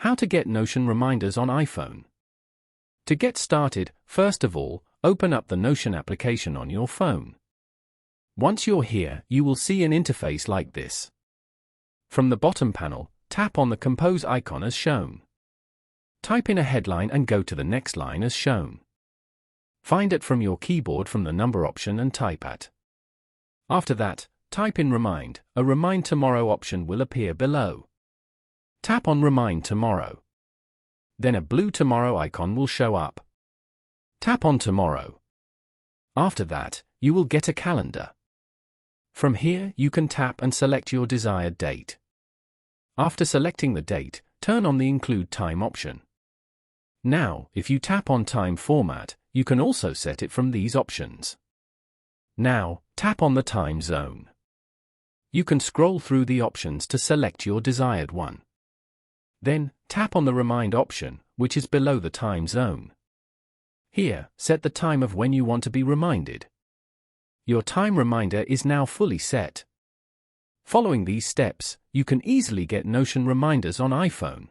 How to get Notion reminders on iPhone. To get started, first of all, open up the Notion application on your phone. Once you're here, you will see an interface like this. From the bottom panel, tap on the Compose icon as shown. Type in a headline and go to the next line as shown. Find it from your keyboard from the number option and type at. After that, type in Remind. A Remind Tomorrow option will appear below. Tap on Remind Tomorrow. Then a blue Tomorrow icon will show up. Tap on Tomorrow. After that, you will get a calendar. From here, you can tap and select your desired date. After selecting the date, turn on the Include Time option. Now, if you tap on Time Format, you can also set it from these options. Now, tap on the time zone. You can scroll through the options to select your desired one. Then, tap on the Remind option, which is below the time zone. Here, set the time of when you want to be reminded. Your time reminder is now fully set. Following these steps, you can easily get Notion reminders on iPhone.